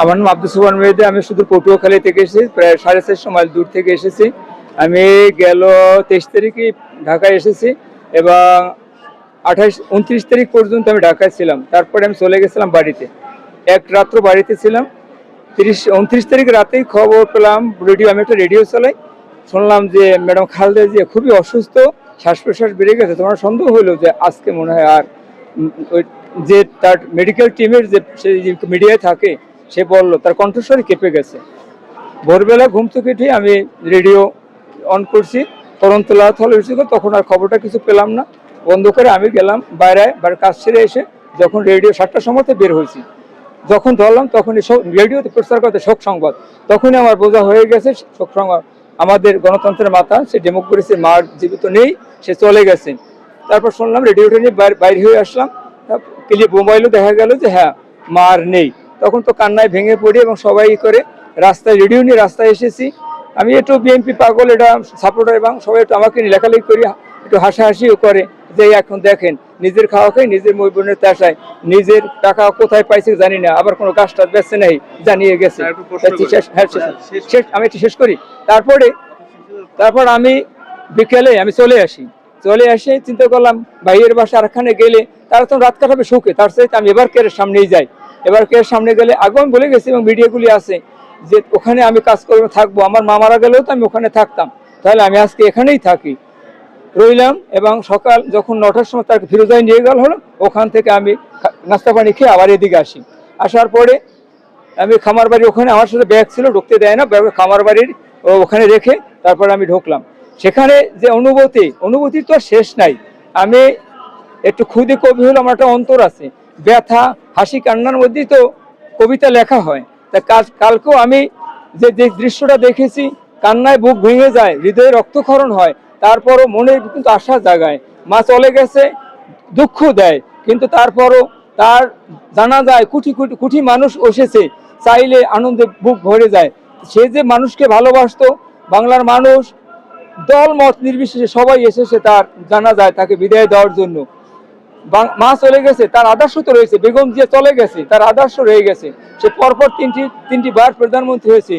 আমার নাম আব্দুল সুবহান মেহেদী। আমি শুধু পটুয়াখালী থেকে এসেছি, প্রায় 450 মাইল দূর থেকে এসেছি। আমি গেল 23 তারিখে ঢাকায় এসেছি এবং 29 তারিখ পর্যন্ত আমি ঢাকায় ছিলাম। তারপরে আমি চলে গেছিলাম বাড়িতে, এক রাত্র বাড়িতে ছিলাম। 29 তারিখ রাতেই খবর পেলাম, আমি একটা রেডিও চালাই, শুনলাম যে ম্যাডাম খালেদা জিয়া খুবই অসুস্থ, শ্বাস প্রশ্বাস বেড়ে গেছে। তোমার সন্দেহ হলো যে আজকে মনে হয় আর যে তার মেডিকেল টিমের যে মিডিয়ায় থাকে, সে বলল, তার কণ্ঠস্বরই কেঁপে গেছে। ভোরবেলা ঘুম থেকে উঠে আমি রেডিও অন করছি, করন্তলা হয়েছিল, তখন আর খবরটা কিছু পেলাম না। বন্ধ করে আমি গেলাম বাইরে, কাজ ছেড়ে এসে যখন রেডিও 7টার সময়তে বের হয়েছি, যখন ধরলাম তখনই রেডিওতে প্রচার করতে শোক সংবাদ, তখনই আমার বোঝা হয়ে গেছে শোক সংবাদ। আমাদের গণতন্ত্রের মাতা, সে ডেমোক্রেসির মার জীবিত নেই, সে চলে গেছে। তারপর শুনলাম, রেডিওটা নিয়ে বাইরে হয়ে আসলাম, মোবাইলও দেখা গেল যে হ্যাঁ, মার নেই। তখন তো কান্নায় ভেঙে পড়ি এবং সবাই করে রাস্তায় রেডিও নিয়ে রাস্তায় এসেছি। আমি একটু বিএনপি পাগল, এটা সাপোর্টার, এবং সবাই একটু আমাকে লেখালেখি করি, একটু হাসাহাসিও করে যে এখন দেখেন নিজের খাওয়া খাই, নিজের মই বোনের তাসায়, নিজের টাকা কোথায় পাইছে জানি না, আবার কোনো কাজটা বেচছে নাই জানিয়ে গেছে। আমি একটু শেষ করি। তারপর আমি বিকেলে আমি চলে আসি, চিন্তা করলাম ভাইয়ের বাসা আরেকখানে গেলে তারা তো রাত কাটাবে শোকে, তার সাথে আমি এবার কের সামনেই যাই। এবার কের সামনে গেলে আগে আমি বলে গেছি এবং মিডিয়াগুলি আছে যে ওখানে আমি কাজ করবো, থাকবো। আমার মা মারা গেলেও তো আমি ওখানে থাকতাম, তাহলে আমি আজকে এখানেই থাকি, রইলাম। এবং সকাল যখন 9টার সময় তাকে ফিরোজায় নিয়ে গেল হলো, ওখান থেকে আমি নাস্তা পানি খেয়ে আবার এদিকে আসার পরে আমি খামার বাড়ি, ওখানে আমার সাথে ব্যাগ ছিল, ঢুকতে দেয় না, খামার বাড়ির ওখানে রেখে তারপরে আমি ঢুকলাম। সেখানে যে অনুভূতির তো শেষ নাই। আমি একটু ক্ষুদে কবি হলো, আমার একটা অন্তর আছে, ব্যথা হাসি কান্নার মধ্যেই তো কবিতা লেখা হয়। তা কালকেও আমি যে দৃশ্যটা দেখেছি, কান্নায় বুক ভেঙে যায়, হৃদয়ে রক্তক্ষরণ হয়, তারপরও মনে কিন্তু আশা জাগায়। মা চলে গেছে, দুঃখ দেয়, কিন্তু তারপরও তার জানা যায় কোটি মানুষ এসেছে, চাইলে আনন্দে বুক ভরে যায়। সে যে মানুষকে ভালোবাসতো, বাংলার মানুষ দল মত নির্বিশেষে সবাই এসেছে তার জানা যায়, তাকে বিদায় দেওয়ার জন্য। মা চলে গেছে, তার আদর্শ তো রয়েছে, বেগম জিয়া চলে গেছে, তার আদর্শ রয়ে গেছে। সে পরপর তিনটি বার প্রধানমন্ত্রী হয়েছে,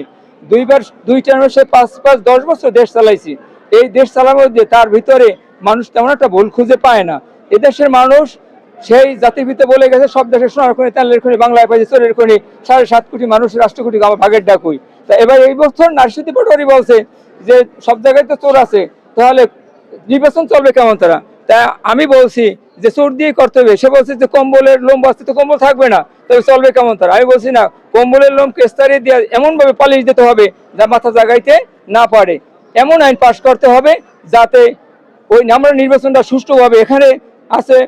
দুই টার্মে সে 5-10 বছর দেশ চালাইছে। এই দেশ চালানোর মধ্যে তার ভিতরে মানুষ তেমন একটা ভুল খুঁজে পায় না। এদেশের মানুষ সেই জাতির ভিতরে বলে গেছে, সব দেশের সোনার খনি, তেলের খনি, বাংলায় পাইছে চোরের খনি, 7.5 কোটি মানুষ, রাষ্ট্র কোটি আমার ভাগের ডাকুই। তা এবার এই বছর নারসিদ্ধি পাটোয়ারি বলছে যে সব জায়গায় তো চোর আছে, তাহলে নির্বাচন চলবে কেমন তারা? তা আমি বলছি যে চোর দিয়ে করতে হবে। সে বলছে যে কম্বলের লোম বাঁচতে তো কম্বল থাকবে না, তবে চলবে কেমন তারা? আমি বলছি না, কম্বলের লোম কেস্তারে দিয়ে এমন ভাবে পালিশ দিতে হবে যা মাথা জাগাইতে না পারে, এমন আইন পাশ করতে হবে যাতে ওই আমরা নির্বাচনটা সুষ্ঠুভাবে। এখানে আছে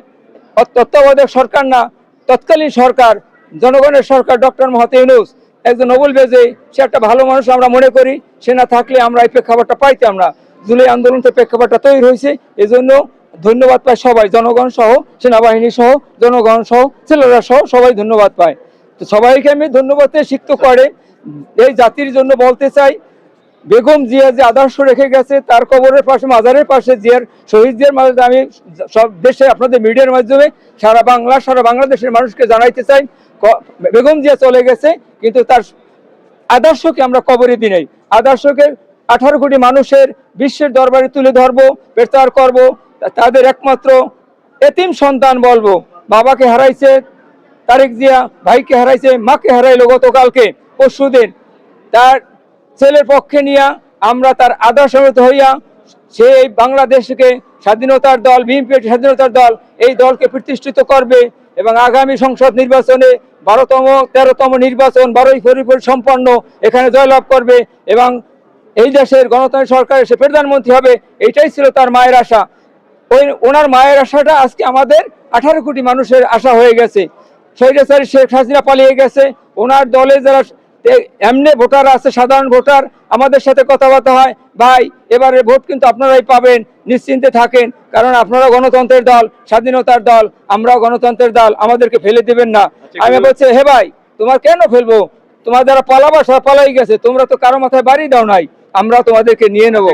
তত্ত্বাবধায়ক সরকার না, তৎকালীন সরকার, জনগণের সরকার, ডক্টর মোহাম্মদ ইউনূস একজন নোবেল বেজে, সে একটা ভালো মানুষ আমরা মনে করি। সে না থাকলে আমরা এই প্রেক্ষাপটটা পাইতাম না। জুলাই আন্দোলনতে প্রেক্ষাপটটা তৈরি হয়েছে, এজন্য ধন্যবাদ পায় সবাই, জনগণ সহ, সেনাবাহিনী সহ, জনগণ সহ, ছেলেরা সহ সবাই ধন্যবাদ পায়। তো সবাইকে আমি ধন্যবাদ সিক্ত করে এই জাতির জন্য বলতে চাই, বেগম জিয়া যে আদর্শ রেখে গেছে, তার কবরের পাশে, মাজারের পাশে জিয়ার, শহীদ জিয়ার মাঝে আমি সব দেশে আপনাদের মিডিয়ার মাধ্যমে সারা বাংলাদেশের মানুষকে জানাইতে চাই, বেগম জিয়া চলে গেছে, কিন্তু তার আদর্শকে আমরা কবরে দিই নাই। আদর্শকে 18 কোটি মানুষের বিশ্বের দরবারে তুলে ধরবো, প্রচার করব। তাদের একমাত্র এতিম সন্তান বলবো, বাবাকে হারাইছে তারেক জিয়া, ভাইকে হারাইছে, মাকে হারাইলো গতকালকে পরশুদিন। তার ছেলের পক্ষে নিয়ে আমরা তার আদর্শ হইয়া সেই বাংলাদেশকে স্বাধীনতার দল, বিএনপি স্বাধীনতার দল, এই দলকে প্রতিষ্ঠিত করবে এবং আগামী সংসদ নির্বাচনে 13তম নির্বাচন 12ই ফেব্রুয়ারি সম্পন্ন এখানে জয়লাভ করবে এবং এই দেশের গণতান্ত্রিক সরকার এসে প্রধানমন্ত্রী হবে। এইটাই ছিল তার মায়ের আশা। ওনার মায়ের আশাটা আজকে আমাদের 18 কোটি মানুষের আশা হয়ে গেছে। স্বৈরাচারী শেখ হাসিনা পালিয়ে গেছে, ওনার দলে যারা এমনি ভোটার আছে, সাধারণ ভোটার, আমাদের সাথে কথাবার্তা হয়, ভাই এবারে ভোট কিন্তু আপনারাই পাবেন, নিশ্চিন্তে থাকেন, কারণ আপনারা গণতন্ত্রের দল, স্বাধীনতার দল, আমরাও গণতন্ত্রের দল, আমাদেরকে ফেলে দিবেন না। আমি বলছি, হে ভাই, তোমার কেন ফেলবো? তোমার যারা পালাবার সব পালাই গেছে, তোমরা তো কারো মাথায় বাড়ি দাও নাই, আমরা তোমাদেরকে নিয়ে নেবো।